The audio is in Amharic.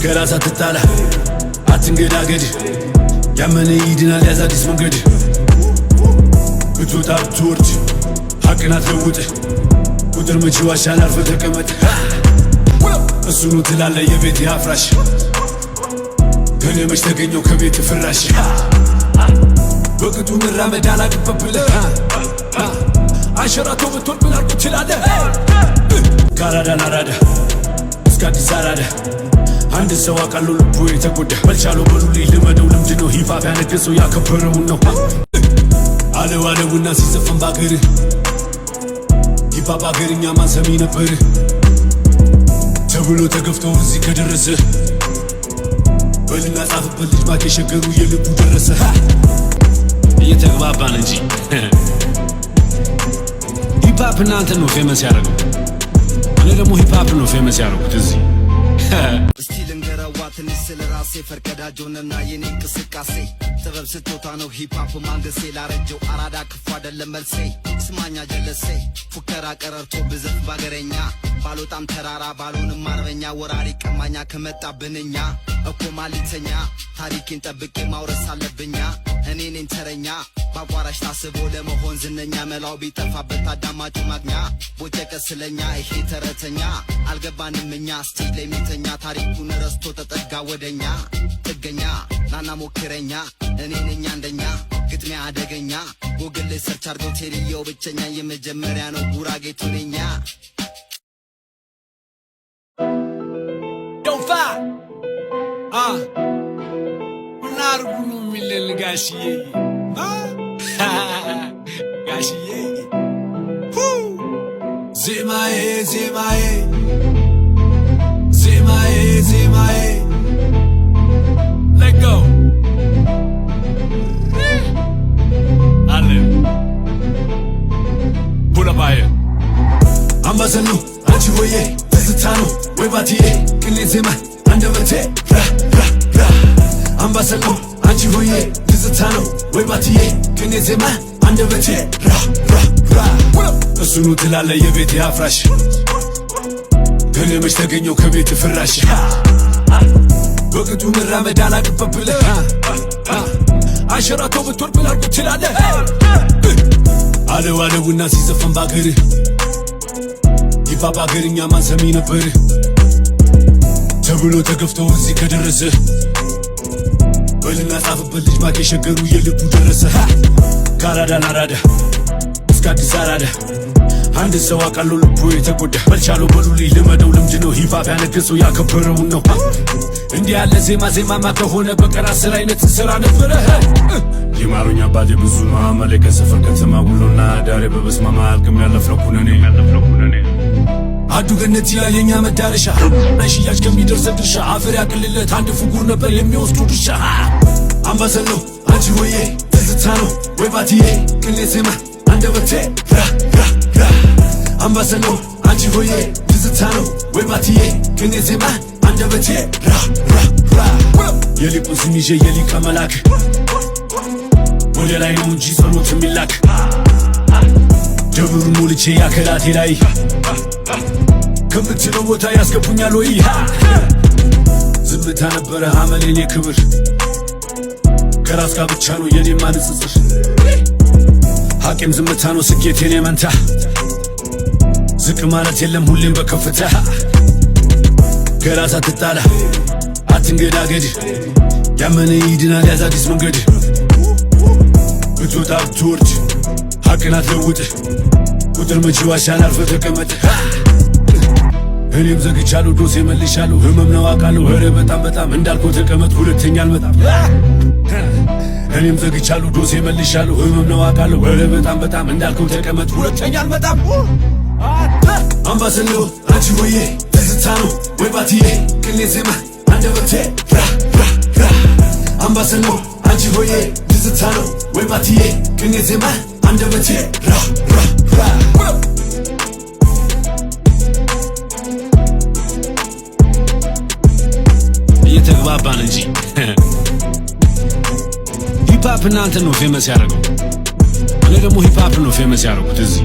ከራስ አትጣላ አትንገዳገድ ያመነ ይድናል ያዝ አዲስ መንገድ ብትወጣ ብትወርድ ሐቅን አትለውጥ ቁጥር መቼ ዋሻል አርፈህ ተቀመጥ እሱ ነው ትላለህ የቤት አፍራሽ ከኔ መች ተገኘው ከቤት ፍራሽ በቅጡ መራመድ አላቅበብልህ አንሸራቶ ብትወድ ምን አልኩ ትላለህ ካራዳ ናራዳ እስከ አዲስ አራዳ አንድ ሰው አቃሉ ልቡ የተጎዳ በልቻለው በሉልኝ ልመደው ልምድ ነው ሂፓፕ ያነገሰው ያከበረውን ነው አለው አለውና ሲዘፈን ባገር ሂፓፕ አገርኛ ማን ሰሚ ነበር ተብሎ ተገፍተው እዚህ ከደረሰ በልና ጻፍበት ልጅ ማክ የሸገሩ የልቡ ደረሰ እየተግባባን እንጂ ሂፓፕ እናንተ ነው ፌመስ ያደረገው እኔ ደግሞ ሂፓፕ ነው ፌመስ ያደረጉት እዚህ እስቲ ልንገረዋ ትንሽ ስለ ራሴ ፈርቀዳጆንና የኔ እንቅስቃሴ ጥበብ ስጦታ ነው ሂፓፕ ማንገሴ ላረጀው አራዳ ክፉ አይደለም መልሴ ስማኛ ጀለሴ ፉከራ ቀረርቶ ብዘፍ ባገረኛ ባልወጣም ተራራ ባልሆንም አርበኛ ወራሪ ቀማኛ ከመጣብንኛ እኮ ማሊተኛ ታሪኬን ጠብቄ ማውረስ አለብኛ እኔ ነኝ ተረኛ ባቋራሽ ታስቦ ለመሆን ዝነኛ መላው ቢጠፋበት አዳማጩ ማግኛ ቦጨቀ ስለኛ ይሄ ተረተኛ አልገባንም እኛ ስቴጅ ላይ ሚተኛ ታሪኩን ረስቶ ተጠጋ ወደኛ ጥገኛ ናና ሞክረኛ እኔ ነኝ አንደኛ ግጥሚያ አደገኛ ጎግል ላይ ሰርች አርገው ቴሪዮ ብቸኛ የመጀመሪያ ነው ጉራጌቱ ነኛ ዶፋ ናርጉኑ ሚለል ጋሽዬ ጋሽዬ ዜማዬ ዜማዬ ዜማዬ ዜማዬ let go አለ ቡላባዬ አምባሰል ነው አንቺ ሆዬ ትዝታ ነው ወይ ባትዬ ቅኔ ዜማ አንደበቴ አምባሰል ነው አንቺ ሆዬ ትዝታ ነው ወይ ባትዬ ቅኔ ዜማ አንደበቴ እሱ ነው ትላለህ የቤት አፍራሽ ከኔ መች ተገኘው ከቤት ፍራሽ በቅጡ መራመድ አላቅበብልህ አንሸራቶ ብትወድ ምን አልኩ ትላለህ አለው አለውና ሲዘፈን ባገር ሂፓፕ አገርኛ ማን ሰሚ ነበር ተብሎ ተገፍተው እዚህ ከደረሰ በልና ጻፍበት ልጅ ማክ የሸገሩ የልቡ ደረሰ ካራዳ ናራዳ እስከ አዲስ አራዳ አንድ ሰው አቃሉ ልቡ የተጎዳ በልቻለው በሉልኝ ልመደው ልምድ ነው ሂፓፕ ያነገሰው ያከበረውን ነው እንዲህ ያለ ዜማማ ከሆነ በቀር 10 አይነት ስራ ነበረ ይማሩኝ አባቴ ብዙ ማመለ ከሰፈር ከተማ ውሎና ዳሬ በበስማማ አልቅም ያለፍነው ኩነኔ አዱ ገነት ይላል የኛ መዳረሻ ሽያጭ ከሚደርስ ድርሻ አፈር ያቅልለት አንድ ፍጉር ነበር የሚወስዱ ድርሻ አምባሰል ነው አንቺ ሆዬ ትዝታ ነው ወይ ባትዬ ቅኔ ዜማ አንደበቴ አምባሰል ነው አንቺ ሆዬ ትዝታ ነው ወይ ባትዬ ቅኔ ዜማ አንደበቴ የሊቁን ስም ይዤ የሊቀ መላክ ወደ ላይ ነው እንጂ ጸሎት የሚላክ ደብሩን ሞልቼ ያከላቴ ላይ ከምትለው ቦታ ያስገቡኛል ወይ ዝምታ ነበረ አመሌን የክብር ከራስ ጋር ብቻ ነው የኔ ማንጽጽር ሐቂም ዝምታ ነው ስኬቴን የመንታ ዝቅ ማለት የለም ሁሌም በከፍታ ከራስ አትጣላ አትንገዳገድ ያመነ ይድናል ያዝ አዲስ መንገድ ብትወጣ ብትወርድ ሐቅን አትለውጥ ቁጥር መቼ ዋሻል አርፈህ ተቀመጥ እኔም ዘግቻለሁ ዶሴ መልሻለሁ ህመም ነው አውቃለሁ ኧረ በጣም እንዳልኩህ ተቀመጥ ሁለተኛ አልመጣም እኔም ዘግቻለሁ ዶሴ መልሻለሁ ህመም ነው አውቃለሁ ኧረ በጣም እንዳልኩህ ተቀመጥ ሁለተኛ አልመጣም አምባሰል ነው አንቺ ሆዬ ትዝታ ነው ወይ ባትዬ ቅኔ ዜማ አንደበቴ አምባሰል ነው አንቺ ሆዬ ትዝታ ነው ወይ ባትዬ ቅኔ ዜማ አንደበቴ እየተግባባን እንጂ ሂፓፕ እናንተ ነው ፌመስ ያደረገው እኔ ደግሞ ሂፓፕ ነው ፌመስ ያደረጉት እዚህ